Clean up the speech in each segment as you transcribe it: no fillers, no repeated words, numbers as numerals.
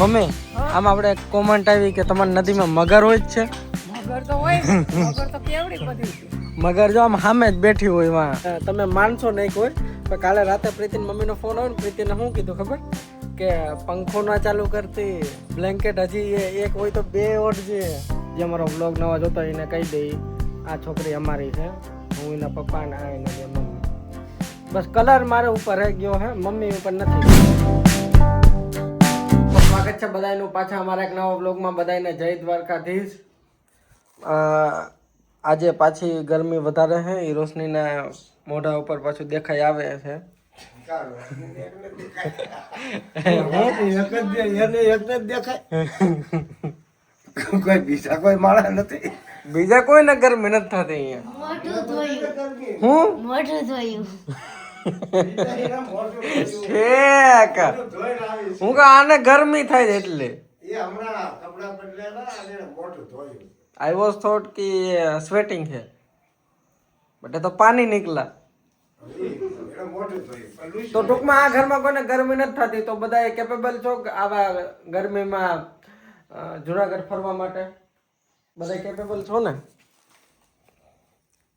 Mummy આમ આપણે comment આવી કે તમારી નદીમાં મગર હોય જ છે. મગર તો હોય ને, મગર તો કેવડી બધી છે. મગર જો આમ સામે જ બેઠી હોય એમાં તમે માનશો નહીં કોઈ, પણ કાલે રાતે પ્રીતિન મમ્મીનો ફોન આવ્યો ને, પ્રીતિને શું કીધું ખબર કે પંખો ના ચાલુ કરતી, બ્લેન્કેટ હજી એક હોય તો બે ઓઢજે. જે અમારો વ્લોગ નવા જોતો એને કહી દઈ આ છોકરી અમારી છે, હું એના પપ્પા ને આ એના મમ્મી. બસ કલર મારે ઉપર રહી ગયો હે, મમ્મી ઉપર નથી. સ્વાગત છે બધાનું પાછા અમારા એક નવા વ્લોગમાં. બધાને જય દ્વારકાધીશ. આજે પાછી ગરમી વધારે છે, એ રોશનીના મોઢા ઉપર પાછું દેખાઈ આવે છે. કોઈ બીજા કોઈ માણસ નથી, બીજા કોઈને ગરમી નથી થતી અહીંયા. હું મોઢું ધોયું. ઠેક હું કે આને ગરમી થાય એટલે आई वॉज थॉट कि स्वेटिंग है बट ये तो पानी निकला. તો ટૂંકમાં આ ઘરમાં કોઈને ગરમી નથી થતી, તો બધા કેપેબલ છો કે આવા ગરમીમાં જુનાગઢ ફરવા માટે? બધા કેપેબલ છો ને?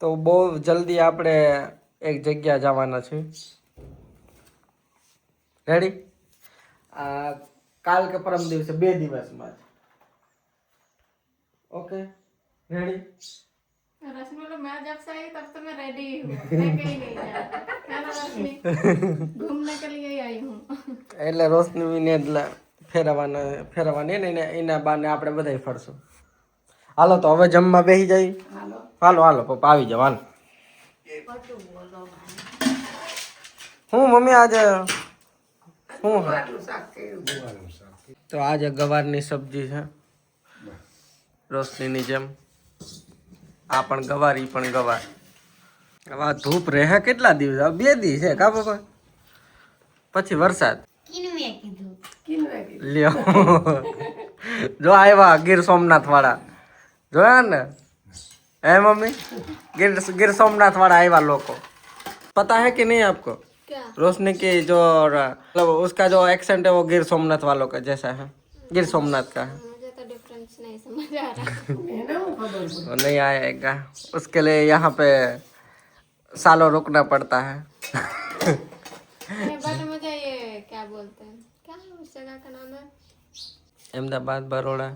તો બહુ જલ્દી આપણે એક જગ્યા જવાના છીએ. રેડી? કાલ કે પરમ દિવસે 2 દિવસમાં. Okay ready? रश्मि मैं जब से आई तब से मैं रेडी हूँ, मैं कहीं नहीं जा क्या ना रश्मि घूमने के लिए आई हूँ. એટલે રોશનીને ફેરવવાની ને એના બાને આપણે બધાય ફરશું. હાલો તો હવે જમવા બેસી જઈ. હાલો હાલો પપ્પા આવી જાવ. હાલો હું મમ્મી આજે શું તો આજે ગવારની સબ્જી છે રોશનીની જેમ. આ પણ ગવાર, ઈ પણ ગવાર. હવે આ ધૂપ રહે કેટલા દિવસ? 2 દિવસ છે કા પપ્પા? પછી વરસાદ. किनवे कीधु કિનવે કીધું. લ્યો જો આવ્યા ગીર સોમનાથ વાળા, જોયા ને? હે મમ્મી, ગીર સોમનાथ वाला આવ્યા લોકો. पता है कि नहीं आपको? क्या रोशनी की जो मतलब उसका जो एक्सेंट है वो गिर सोमनाथ वालों का जैसा है, गिर सोमनाथ का है. मुझे तो डिफरेंस नहीं समझ आ रहा. એને હું ખબર છે? वो नहीं आएगा, उसके लिए यहाँ पे सालों रुकना पड़ता है. बट मुझे ये क्या बोलते हैं, क्या उस जगह का नाम है? अहमदाबाद, बड़ौदा,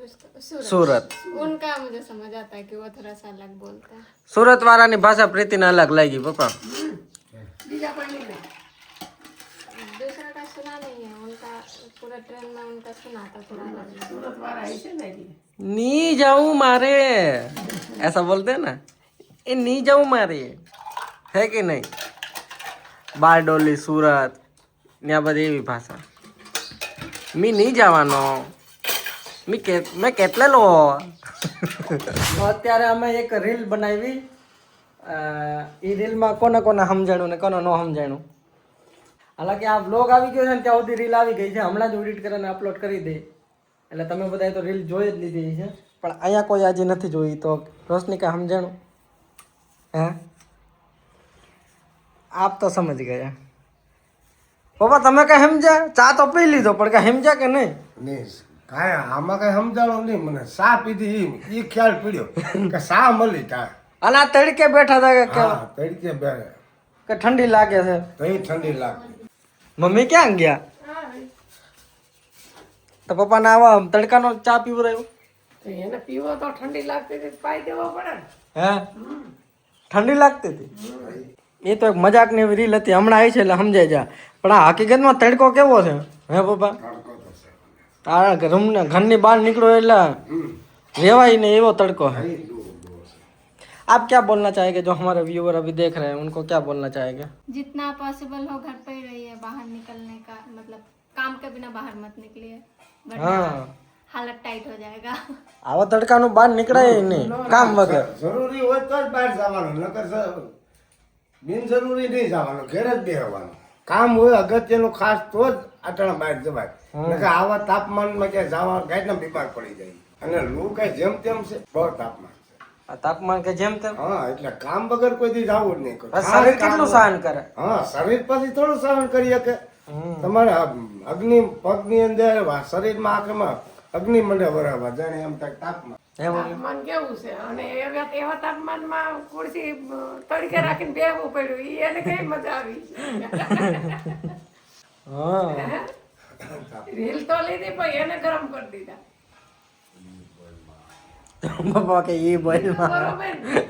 उसका सूरत. सूरत. उनका मुझे समझ आता है कि वो थोड़ा सा अलग बोलते हैं. सूरत वाला ની ભાષા પ્રીતિને અલગ લાગી પપ્પા. બીજા કોઈ નહીં. दूसरा का सुना नहीं है, उनका पूरा ट्रेन में उनका सुना था थोड़ा अलग. સુરત વાળા આવી છે ને એટલે. नहीं जाऊं मारे ऐसा बोलते हैं ना, ये नहीं जाऊं मारे, है कि नहीं? बारडोली, सूरत ત્યાં બધી એવી ભાષા. મી નહીં જવાનો, મેં કેટલેલો. અત્યારે અમે એક રીલ બનાવી. એ રીલમાં કોને કોને સમજાણું ને કોને ન સમજાણું. હાલાકી આ વ્લોગ આવી ગયો છે ને ત્યાં સુધી રીલ આવી ગઈ છે. હમણાં જ એડિટ કરીને અપલોડ કરી દઈ એટલે તમે બધાએ તો રીલ જોઈ જ લીધી છે. પણ અહીંયા કોઈ આજે નથી જોઈ, તો રોશની કાંઈ સમજાણું? હે આપ તો સમજ ગયા. પપ્પા તમે કઈ સમજ્યા? ચા તો પી લીધો પણ કઈ સમજ્યા કે નહીં? નહીં કાંઈ આમાં કઈ સમજાણું નહીં. મને સા પીધી એ ખ્યાલ પડ્યો કે સા મળી તા. અને આ તડકે બેઠા હતા કે હા તડકે બે કે ઠંડી લાગે છે? તઈ ઠંડી લાગતી. મમ્મી ક્યાં ગયા? તો પપ્પાને આવા તડકાનો ચા પીવડાવ્યો? તો એને પીવો તો ઠંડી લાગતી હતી તો પાઈ દેવો પડે ને. હે ઠંડી લાગતી હતી? એ તો એક મજાકની એવી રીલ હતી, હમણાં આવી છે એટલે સમજાઈ જા. પણ આ હકીકતમાં તડકો કેવો છે હે પપ્પા? તારા રૂમના ઘરની બહાર નીકળો એટલે રેવાય ને એવો તડકો है. आप क्या बोलना चाहेंगे जो हमारे व्यूअर अभी देख रहे हैं, उनको क्या बोलना चाहेंगे? जितना पॉसिबल हो घर पे ही रहिए, बाहर निकलने का मतलब काम के बिना बाहर मत निकलिए, वरना हाँ हालत टाइट हो जाएगा. આવા તડકાનું બહાર નીકળાય નહીં કામ વગર. જરૂરી હોય તો જ બહાર જવાનું, નકર બિનજરૂરી નહીં જવાનું, ઘેર જ બેસવાનું. કામ હોય અગત્યનું ખાસ તો જ આટલા બહાર જવાય. નકર આવા તાપમાનમાં ક્યાંય જવા ગાયના બીમાર પડી જાય. અને લૂ કઈ જેમ તેમ છે, બહુ તાપમાન છે. આ તાપમાન કે જેમ તેમ. હા એટલે કામ વગર કોઈ દી જવું જ નહીં. શરીર કેટલું સહન કરે? હા શરીર પછી થોડું સહન કરી શકે. તમારે અગ્નિ પગની અંદર શરીરમાં આંખમાં અગ્નિ મંડે બરાબર જાણે એમ થાય તાપમાં. એવું તાપમાન કેવું છે અને એવા તાપમાનમાં ખુરશી તડકે રાખીને બેહવું પડ્યું ઈ એને કઈ મજા આવી હા રીલ તો લીધી પણ એને ગરમ કરી દીધા પપ્પા કે એ બોલમાં બરોબર ને?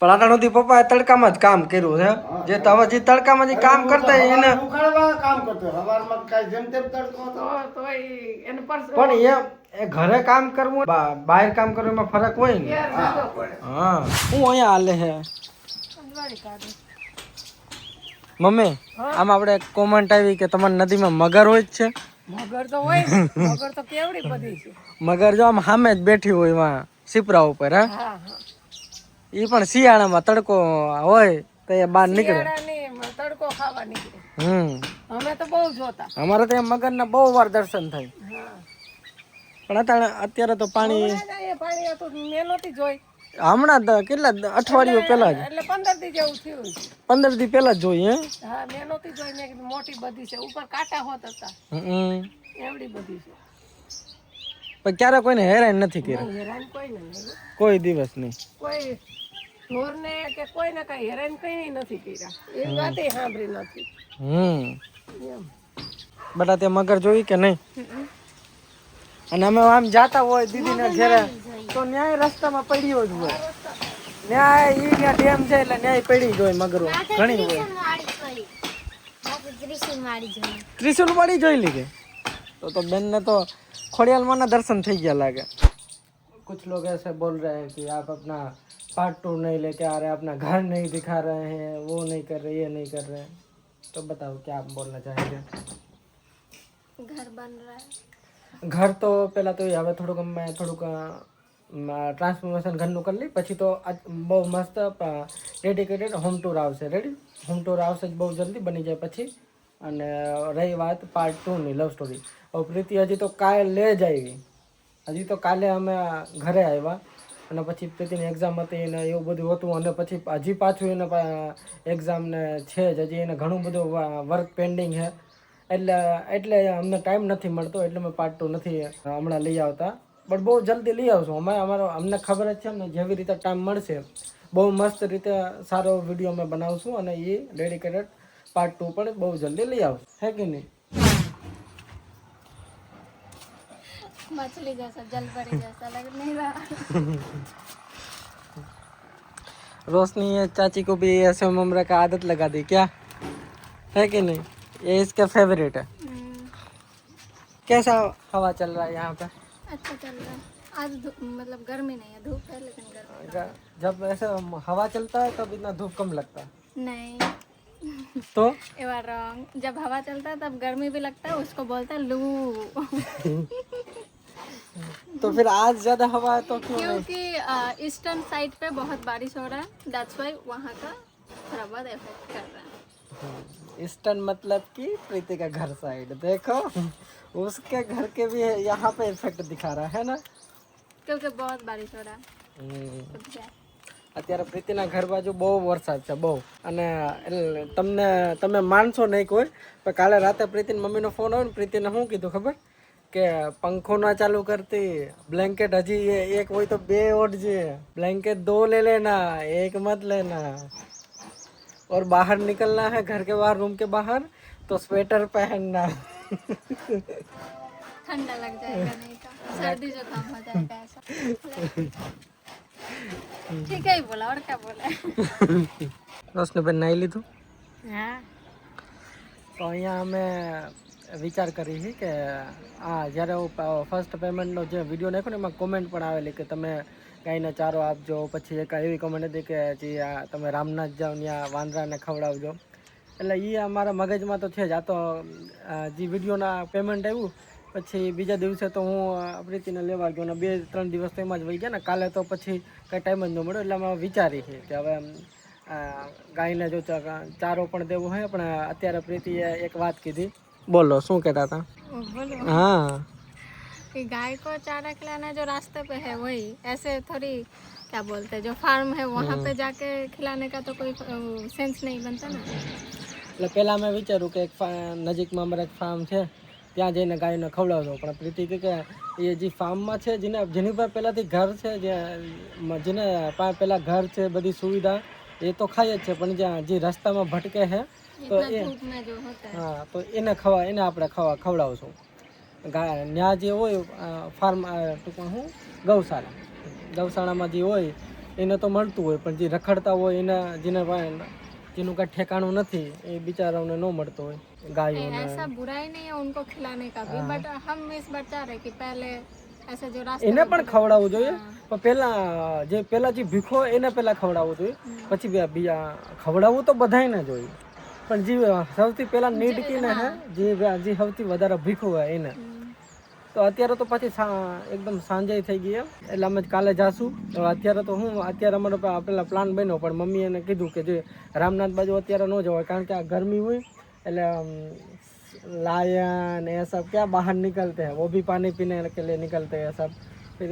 પણ આટાણુંથી પપ્પાએ તડકામાં જ કામ કર્યું છે જે જે તડકામાં જે કામ કરતા હોય એને ઉખાડવા કામ કરતો સવારમાં કાંઈ જેમ તેમ તડકો હતો. તો એને પર પણ એ ઘરે કામ કરવું બહાર કામ કરવું એમાં ફરક હોય ને જુદો પડે હા હું અહીંયા હાલે હે મમ્મી આમ આપણે કોમેન્ટ આવી કે તમારી નદીમાં મગર હોય જ છે મગર તો હોય ને. મગર તો કેવડી બધી છે મગર જો આમ સામે જ બેઠી હોય એમાં સિપરા ઉપર હા હા હા એ પણ શિયાળામાં તડકો હોય તો એ બહાર નીકળે શિયાળાની તડકો ખાવા નીકળે અમે તો બહુ જોતા અમારે ત્યાં મગરના બહુ વાર દર્શન થાય હા પણ અત્યારે તો પાણી હમણાં જ અહીંયા પાણી હતું મેં નહોતી જોઈ હમણાં કેટલા અઠવાડિયું પહેલા જ એટલે 15 દી જેવું થયું છે 15 દી પહેલા જ જોઈએ હા મેં નહોતી જોઈ મેં કીધું મોટી બધી છે ઉપર કાંટા હોત હતા એવડી બધી છે પણ ક્યારે કોઈને હેરાન નથી કર્યા હેરાન કોઈ ને નહીં કોઈ દિવસ નહીં કોઈ ઢોરને કે કોઈને કઈ હેરાન કઈ નથી કર્યા એ વાતે સાંભળી નથી એમ બટા તે મગર જોઈ કે નહીં અને અમે આમ જાતા હોય દીદીના ઘરે તો ન્યાય રસ્તામાં પડ્યો જ હોય ન્યાય ઈ ત્યાં ડેમ છે એટલે ન્યાય પડી જ હોય મગરો ઘણી હોય ત્રિશુલ વાળી જોઈ લીધી તો બેન ને તો ખોડિયાલમાં ના દર્શન થઈ ગયા લાગે कुछ लोग ऐसे बोल रहे हैं कि आप अपना पार्ट 2 नहीं लेके आ रहे अपना घर नहीं दिखा रहे हैं वो नहीं कर रहे ये नहीं कर रहे तो बताओ क्या आप बोलना चाहेंगे घर बन रहा है ઘર તો પહેલાં તો એ હવે મેં થોડુંક ટ્રાન્સફોર્મેશન ઘરનું કરી લઈ પછી તો બહુ મસ્ત ડેડિકેટેડ હોમ ટૂર આવશે રેડી હોમ ટૂર આવશે જ બહુ જલ્દી બની જાય પછી અને રહી વાત પાર્ટ 2ની લવ સ્ટોરી હવે પ્રીતિ હજી તો કાલે જ આવી હજી તો કાલે અમે ઘરે આવ્યા અને પછી પ્રીતિની એક્ઝામ હતી અને એવું બધું હતું અને પછી હજી પાછું એને એક્ઝામને છે જ હજી એને ઘણું બધું વર્ક પેન્ડિંગ છે એટલે અમને ટાઈમ નથી મળતો એટલે મેં પાર્ટ 2 નથી હમણાં લઈ આવતા બટ બહુ જલ્દી લઈ આવશું અમને ખબર જ છે ને જેવી રીતે ટાઈમ મળશે બહુ મસ્ત રીતે સારો વિડીયો અમે બનાવશું અને એ ડેડિકેટેડ પાર્ટ 2 પણ બહુ જલ્દી લઈ આવશું હે કે નહીં मछली जैसा जल परी जैसा लग नहीं रहा रोशनी ये चाची को भी ऐसे उम्र का आदत लगा दी क्या है कि नहीं ये इसका फेवरेट है कैसा हवा चल रहा है यहाँ पे अच्छा चल रहा है आज मतलब गर्मी नहीं है धूप है लेकिन गर्मी जब ऐसे हवा चलता है तब इतना धूप कम लगता है नहीं तो यू आर रॉन्ग जब हवा चलता है तब गर्मी भी लगता है उसको बोलते हैं लू तो फिर आज ज्यादा हवा है तो क्यों नहीं क्योंकि ईस्टर्न साइड पे बहुत बारिश हो रहा है दैट्स वाई वहाँ का थोड़ा बहुत इफेक्ट कर रहा है ईस्टर्न मतलब कि प्रीति का घर साइड देखो उसके घर के भी यहाँ पे इफेक्ट दिखा रहा है ना क्योंकि बहुत बारिश हो रहा है कुछ है। અત્યારે પ્રીતિના ઘર બાજુ બહુ વરસાદ છે બહુ અને તમે માનશો નહીં કોઈ પણ કાલે રાતે પ્રીતિની મમ્મીનો ફોન આવ્યો ને પ્રીતિને શું કીધું ખબર કે પંખો ના ચાલુ કરતી બ્લેન્કેટ હજી એક હોય તો બે ઓઢજે ब्लैंकेट 2 ले लेना एक मत लेना और बाहर निकलना है घर के बाहर रूम के बाहर तो स्वेटर पहनना ठंडा लग जाएगा नहीं तो सर्दी जुकाम हो जाएगा ऐसा ठीक है ही बोला और क्या बोला રોશની બેન નાઈ લીધું हाँ તો અહીંયા અમે વિચાર કરી છે કે જ્યારે હું ફર્સ્ટ પેમેન્ટનો જે વિડીયો નાખ્યો ને એમાં કોમેન્ટ પણ આવેલી કે તમે ગાયને ચારો આપજો પછી એક એવી કોમેન્ટ હતી કે જે તમે રામનાથ જાઓ ત્યાં વાંદરાને ખવડાવજો એટલે એ અમારા મગજમાં તો છે જ આ તો જે વિડીયોના પેમેન્ટ આવ્યું પછી બીજા દિવસે તો હું પ્રીતિને લેવા ગયો અને 2-3 દિવસ તો એમાં જ વહી ગયા ને કાલે તો પછી કંઈ ટાઈમ જ ન મળ્યો એટલે અમે વિચારી છે કે હવે ગાયને જો ચારો પણ દેવો હોય પણ અત્યારે પ્રીતિએ એક વાત કીધી બોલો શું કહેતા હતા बोलो हाँ कि गाय को चारा खिलाना जो रास्ते पे है वही ऐसे थोड़ी क्या बोलते हैं जो फार्म है वहाँ पे जाके खिलाने का तो कोई सेंस नहीं बनता ना એટલે પહેલાં મેં વિચાર્યું કે એક નજીકમાં અમારે એક ફાર્મ છે ત્યાં જઈને ગાયોને ખવડાવજો, પણ પ્રીતિ કે એ જે ફાર્મમાં છે જેની પર પહેલાંથી ઘર છે, જેને પહેલાં ઘર છે, બધી સુવિધા એ તો ખાય જ છે, પણ જ્યાં જે રસ્તામાં ભટકે છે તો એ હા તો એને આપણે ખવડાવશું. ત્યાં જે હોય ફાર્મ ટૂંકમાં શું ગૌશાળામાં જે હોય એને તો મળતું હોય, પણ જે રખડતા હોય જેનું કાંઈ ઠેકાણું નથી એ બિચારાઓને ન મળતો હોય ગાયોને. ऐसा बुराई नहीं है उनको खिलाने का भी, बट हम इस बार चाह रहे कि पहले ऐसे जो रास्ते એને પણ ખવડાવવું જોઈએ, પણ પહેલા જે ભીખો એને પહેલા ખવડાવવું જોઈએ, પછી બીજા ખવડાવવું તો બધાયને જોઈએ, પણ જે સૌથી પહેલા નીડ કીને હે જે સૌથી વધારે ભીખું હોય એને. તો અત્યારે તો પછી એકદમ સાંજે થઈ ગઈ એટલે અમે કાલે જાશું. અત્યારે તો અમારો પેલા પ્લાન બન્યો, પણ મમ્મી એને કીધું કે જે રામનાથ બાજુ અત્યારે ન જવાય, કારણ કે આ ગરમી હોય એટલે लायन ये सब क्या बाहर निकलते हैं, वो भी पानी पीने के लिए निकलते हैं सब, फिर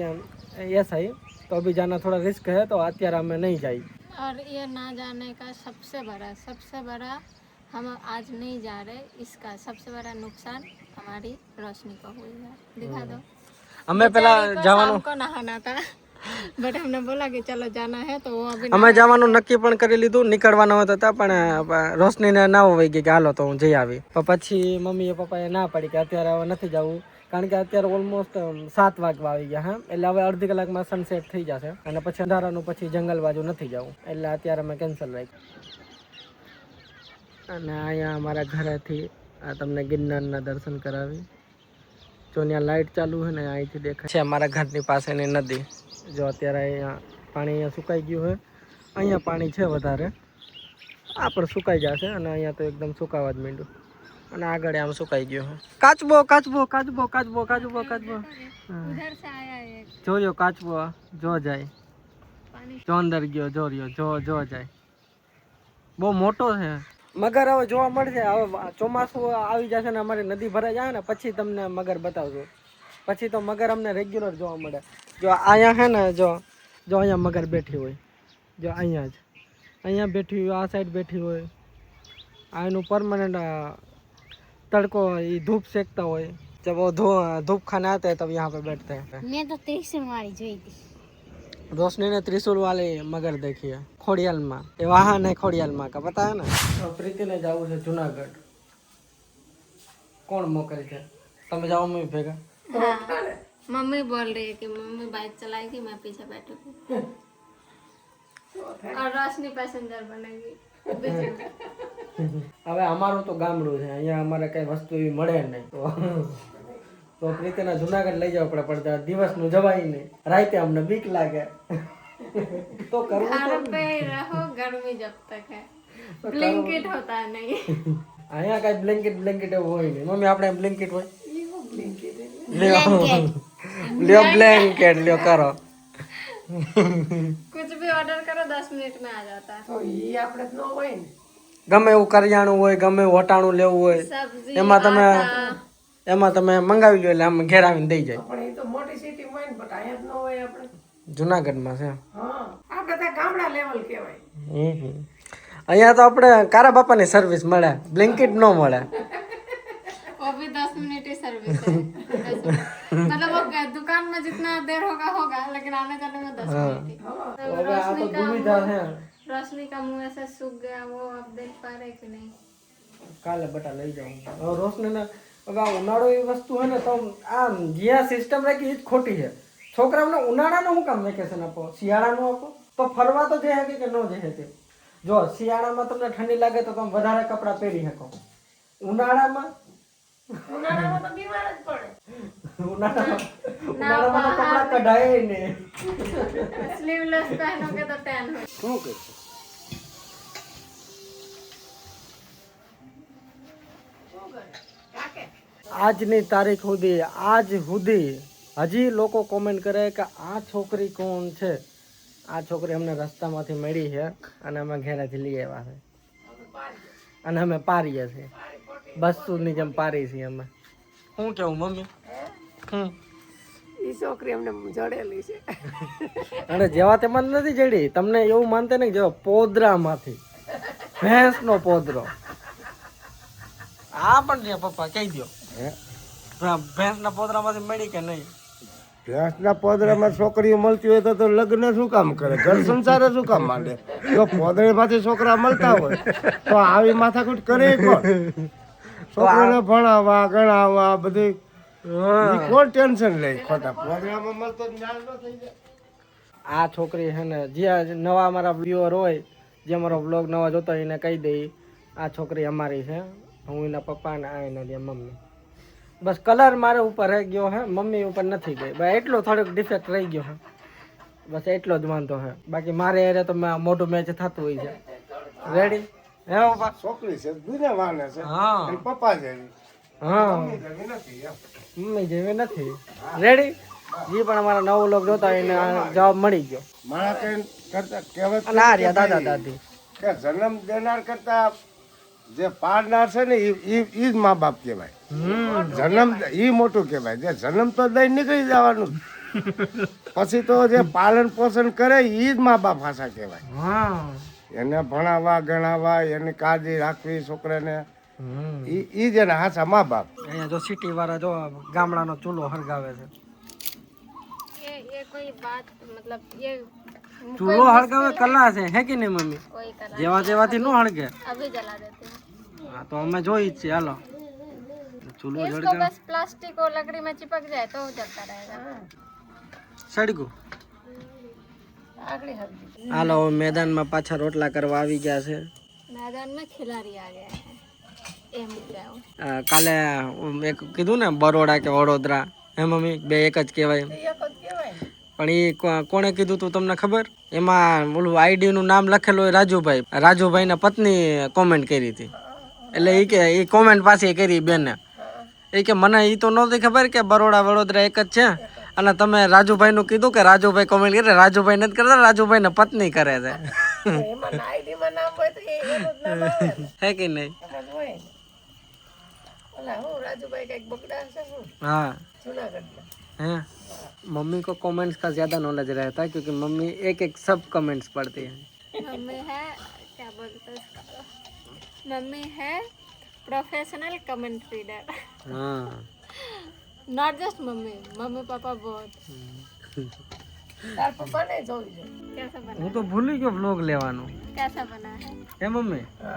ऐसा ही तो अभी जाना थोड़ा रिस्क है, तो અત્યારે અમે नहीं जाए. और ये ना जाने का सबसे बड़ा हम आज नहीं जा रहे, इसका सबसे बड़ा नुकसान हमारी रोशनी को हुई है. दिखा दो. અમે પેલા જવાનું हमको नहाना था बट हमने बोला कि चलो जाना है तो वो अभी અમે જવાનું નક્કી પણ કરી લીધું, નીકળવાના હતા, પણ રોશનીને ના હોય કે હાલો તો હું જઈ આવી. પણ પછી મમ્મીએ પપ્પાએ ના પાડી કે અત્યારે હવે નથી જવું, કારણ કે અત્યારે ઓલમોસ્ટ 7 વાગવા આવી ગયા. હા, એટલે હવે અડધી કલાકમાં સનસેટ થઈ જશે અને પછી અંધારાનું પછી જંગલ બાજુ નથી જવું, એટલે અત્યારે અમે કેન્સલ રાખ્યું. અને અહીંયા અમારા ઘરેથી તમને ગિરનારના દર્શન કરાવી. જો ત્યાં લાઇટ ચાલુ હોય ને અહીંથી દેખાય છે અમારા ઘરની પાસેની નદી. જો અત્યારે અહીંયા પાણી અહીંયા સુકાઈ ગયું હોય, અહીંયા પાણી છે વધારે, આ પણ સુકાઈ જશે અને અહીંયા તો એકદમ સુકાવા જ માંડ્યું અને આગળ આમ સુકાઈ ગયું હોય. કાચબો કાચબો કાચબો કાચબો કાચબો કાચબો उधर से आया एक જોયો કાચબો જો જાય જો અંદર ગયો જો જાય, બહુ મોટો છે. મગર હવે જોવા મળશે. હવે ચોમાસું આવી જશે ને અમારી નદી ભરાઈ જાય ને પછી તમને મગર બતાવજો. પછી તો મગર અમને રેગ્યુલર જોવા મળે. જો અહીંયા છે ને જો અહીંયા મગર બેઠી હોય, જો અહીંયા બેઠી હોય, આ સાઈડ બેઠી હોય, આ એનું પરમાનન્ટ तड़को ये धूप सेकता હોય. जब वो धूप खाने आते हैं तब यहाँ पे बैठते हैं. मैं तो त्रिशूल वाली जोई थी. रोशनी ने त्रिशूल वाले मगर देखी है खोड़ियाल में, ये वाहन है खोड़ियाल में का, पता है ना. तो प्रीति ने जाऊ है जूनागढ़. कौन मोकल है? તમે જાઓ મમ્મી ભેગા? मम्मी बोल रही है कि मम्मी बाइक चलाएगी, मैं पीछे बैठूंगी और रोशनी पैसेंजर बनेगी. હવે અમારું તો ગામડું છે, અહીંયા અમારે કઈ વસ્તુ એવી મળે નહીં, તો પ્રીતિના જુનાગઢ લઈ જવા પડે, પણ દિવસનું જવાય નહીં, રાતે અમને બીક લાગે તો કરવું घर पे ही रहो, गर्मी जब तक है. ब्लैंकेट होता है नहीं. અહીંયા કઈ બ્લેન્કેટ એવું હોય નહીં. મમ્મી આપણે બ્લેન્કેટ હોય, લ્યો બ્લેન્કેટ લ્યો કરો. कुछ भी ऑर्डर करो 10 मिनट में आ जाता है. તો ઈ આપણે ન હોય ને. ગમે એવું કરિયાણું હોય, ગમે એવું વટાણું લેવું હોય, सब्जी એમાં તમે મંગાવી લો એટલે આમ ઘેર આવીને દઈ જાય. પણ એ તો મોટી સિટી હોય ને, બટ અહીંયા જ ન હોય આપણે. જુનાગઢમાં છે. હા, આ બધા ગામડા લેવલ કહેવાય. અહીંયા તો આપણે કારા બાપાની સર્વિસ મળે, બ્લેન્કેટ ન મળે. वो भी 10 मिनट ही सर्विस है. 10 मिनट. मतलब वो दुकान में जितना देर होगा लेकिन आने जाने में 10 मिनट ही. तो હવે આ તો દુવિધા છે. रोशनी का मुंह ऐसे सूख गया, वो आप देख पा रहे कि नहीं? કાલે બટા લઈ જાઉં. હવે રોશનીને હવે આ ઉનાળો એવી વસ્તુ હોય ને, તો આ જ્યાં સિસ્ટમ રાખી એ જ ખોટી છે. છોકરાઓને ઉનાળાનું શું કામ વેકેશન આપો, શિયાળાનું આપો તો ફરવા તો જઈ શકે કે ન જઈ શકે. જો શિયાળામાં તમને ઠંડી લાગે તો તમે વધારે કપડાં પહેરી શકો, ઉનાળામાં ઉનાળામાં તો બીમાર જ પડે. ઉનાળામાં તો કપડાં કઢાય નહીં. स्लीवलेस पहनोगे तो टैन हो. શું કે આજની તારીખ સુધી હજી લોકો કોમેન્ટ કરે કે આ છોકરી કોણ છે. આ છોકરી અમને રસ્તામાંથી મળી છે અને અમે ઘેરેથી લઈ આવ્યા છે અને અમે પારીએ છીએ, બસુની જેમ પારી છીએ અમે. શું કેવું મમ્મી? ઈ છોકરી અમને જડેલી છે. અને જેવા તેમાં નથી જડી, તમને એવું માનતે નહીં, જેવા પોદરામાંથી ભેંસનો પોદરો હા પણ રે પપ્પા કહી દો હે ભેંસના પોદરામાંથી મળી કે નહીં? ભેંસના પોદરામાં છોકરીઓ મળતી હોય તો લગ્ન શું કામ કરે, ઘર સંસારે શું કામ માંડે? જો પોદરેમાંથી છોકરા મળતા હોય તો આવી માથાકૂટ કરે કોણ? છોકરાને ભણાવવા ગણાવવા બધી ઈ કોણ ટેન્શન લે? ખોટા પોદરામાં મળતો જ્ઞાન ન થઈ જાય. આ છોકરી છે ને જે નવા અમારા વ્યુઅર હોય, જે અમારો બ્લોગ નવા જોતા હોય એને કહી દઈ આ છોકરી અમારી છે. હું એના પપ્પા ને આ એના મમ્મી. બસ કલર મારે ઉપર રહી ગયો હે, મમ્મી ઉપર નથી ગઈ. બસ એટલો થોડોક ડિફેક્ટ રહી ગયો હે, બસ એટલો જ વાંધો હે. બાકી મારે એને તો મોટું મેચ થતું હોય છે. રેડી હે પપ્પા? છોકરી છે દુનિયા વાને છે, હા અને પપ્પા જેવી હા મમ્મી જેવી નથી એમ. મમ્મી જેવી નથી. રેડી જે પણ અમારા નવો લોક જોતા હોય એને આ જવાબ મળી ગયો. મારા કઈ કરતા કહેવત અને આ રહ્યા દાદા દાદી. કે જન્મ દેનાર કરતા જે પાડનાર છે ને ઈ જ મા બાપ કહેવાય. જન્મ ઈ મોટું કહેવાય. જે જન્મ તો દઈ નીકળી જવાનું, પછી તો જે પાલન પોષણ કરે ઈ જ મા બાપ હાસા કહેવાય. હા એને ભણાવવા ગણાવવા, એની કાળજી રાખવી છોકરાને, ઈ જ એના હાસા મા બાપ. અહીંયા જો સિટી વાળા જો ગામડાનો ચૂલો હળગાવે છે. ये कोई बात मतलब ये ચૂલો હળગાવે કલા છે હે કે નહીં મમ્મી? कोई कला જેવા જેવાથી નો હળગે. अभी जला देते हैं હા તો અમે જોઈ જ છીએ. હાલો ચૂલો इसको હળગાવે बस प्लास्टिक और लकड़ी में चिपक जाए तो जलता रहेगा સડકું. આગળ હરજી હાલો મેદાનમાં પાછા રોટલા કરવા આવી ગયા છે. मैदान में खिलाड़ी आ गया है एम जाओ કાલે એક કીધું ને બરોડા કે વડોદરા, હે મમ્મી બે એક જ કહેવાય. એક જ કહેવાય. પણ એ કોણે કીધું તું તમને ખબર? એમાં ઓલું આઈડી નું નામ લખેલું હોય રાજુભાઈ. રાજુભાઈના પત્ની કોમેન્ટ કરી હતી. એટલે એ કે એ કોમેન્ટ પાછી કરી બેને. એ કે મને એ તો નહોતી ખબર કે બરોડા વડોદરા એક જ છે, અને તમે રાજુભાઈ નું કીધું કે રાજુભાઈ કોમેન્ટ કરે. રાજુભાઈ નથી કરતા, રાજુભાઈ ને પત્ની કરે છે. એમાં આઈડીમાં નામ હોય તો એનું જ નામ આવે ને. હે કે નહીં? એમ જ હોય ને. ઓલા હું રાજુભાઈ કઈક બકડા છે શું हाँ જુનાગઢના. हैं मम्मी को कमेंट्स का ज़्यादा नॉलेज रहता है क्योंकि मम्मी एक एक सब कमेंट्स पढ़ती है. मम्मी है क्या बोलते हैं उसका? मम्मी है प्रोफेशनल कमेंट रीडर हाँ not just mummy mummy papa बहुत તાર પપ્પાને જોઈ જોઈએ. कैसा बना હું તો ભૂલી ગયો વ્લોગ લેવાનું. कैसा बना है હે મમ્મી? હા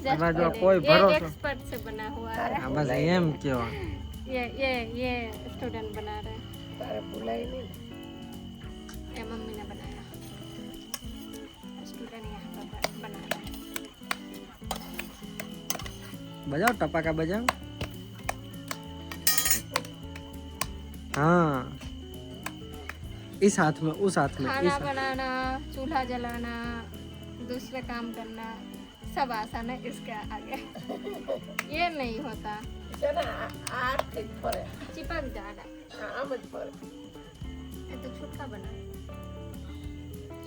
Just એમાં જો photo. કોઈ ये भरोसा एक्सपर्ट से बना हुआ है આ બસ એમ કયો. ये स्टूडेंट बना रहे हैं તારે ભૂલાય નહીં ને. ये मम्मी ने बनाया स्टूडेंट यहाँ पर बना रहा है बजाओ टपाका बजाओ. हाँ इस हाथ में उस हाथ में खाना इस बनाना चूल्हा जलाना दूसरे काम करना सब आसान है इसके आगे ये नहीं होता છે ને આ જ ફરે. चिपक जाना આમ જ ફરે. ये तो छुटका बना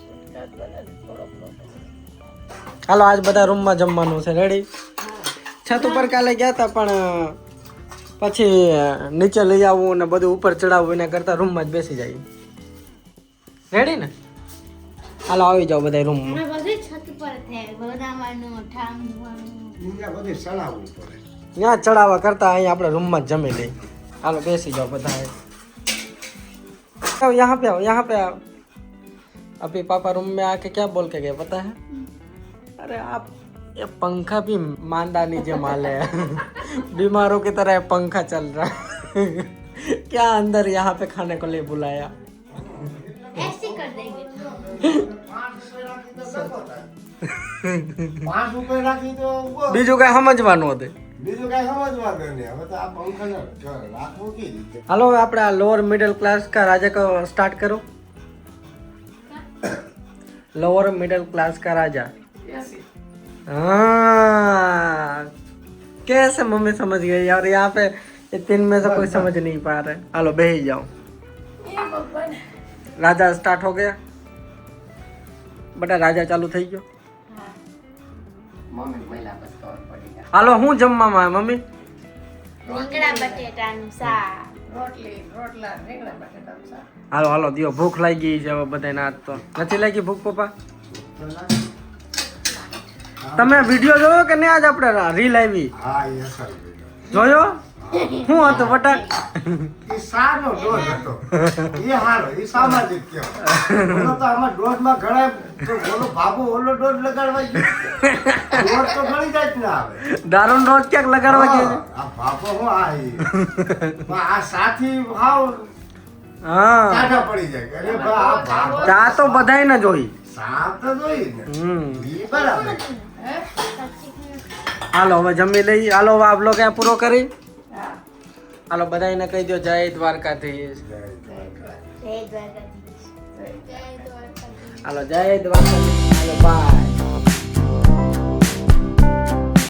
છૂટકા જ બને ને થોડોક થોડોક. હાલો આજ બધા રૂમમાં જમવાનું છે. રેડી? છત ઉપર કાલે ગયા હતા પણ પછી નીચે લઈ આવવું ને બધું ઉપર ચડાવવું એના કરતા રૂમમાં જ બેસી જાય. રેડી ને? હાલો આવી જાઓ બધા રૂમમાં. બધું છત પર થાય બનાવવાનું ઠામવાનું દુનિયા બધી ચલાવવી પડે. यहाँ चढ़ावा करता है આપણે રૂમમાં જ જમી લઈ. હાલો બેસી જાઓ બધા. आओ यहाँ पे आओ, यहाँ पे आओ. अभी पापा रूम में आके क्या बोल के गए पता है? अरे आप ये पंखा भी मांदा नीचे माले है बीमारों की तरह पंखा चल रहा है क्या अंदर यहाँ पे खाने को लिए बुलाया? ऐसे कर देंगे 5 રૂપિયા રાખી તો ઉભો. બીજું કઈ સમજવાનું હતું. બીજું કઈ સમજવા દે નહીં. હવે તો આ પંખાને રાખવું કઈ રીતે? હાલો હવે આપણે આ લોઅર મિडिल क्लास का राजा को स्टार्ट करो. लोअर मिडिल क्लास का राजा. એસી. हाँ कैसे मम्मी समझ गई और यहाँ पे ये तीन में से कोई समझ नहीं पा रहे. हालो बेही जाओ. એ ભગવાન. राजा स्टार्ट हो गया बेटा. राजा चालू થઈ ગયો. મમ્મી મહિલા બસ ખબર પડી ગયા. હાલો હું જમવામાં મમ્મી? રીંગણા બટેટાનું શાક રોટલી રોટલા રીંગણા બટાટાનું શાક. હાલો હાલો દિયો. ભૂખ લાગી ગઈ છે હવે બધાને. આજ તો નથી લાગી ભૂખ પપ્પા? તમે વિડીયો જોયો કે નહીં? આજ આપણે રીલ આવી હા એ અસર video. જોયો? શું હતું બટા? એ સારો ડોઝ હતો એ હારો એ સામાજિક કહેવાય ઓલો તો આમાં ડોઝમાં ઘણા તો ઓલો બાબુ ઓલો ડોઝ લગાડવા ગયો ડોઝ તો ઘણી જાત ના આવે દારૂ રોજ ક્યાંક લગાડવા ગયો છે? આ બાપો હું આ સાથી હાવ હા કાઢા પડી જાય અરે બા આ બાપો ચા તો બધાય ને જોઈ. સાફ તો જોઈ ને ઈ બરાબર હાલો હવે જમી લઈ. હાલો હવે આ બ્લોગ અહીંયા પૂરો કરી. હા હાલો બધાને કહી દો જય દ્વારકાધીશ. જય દ્વારકાધીશ. હાલો જય દ્વારકાધીશ. હાલો બાય.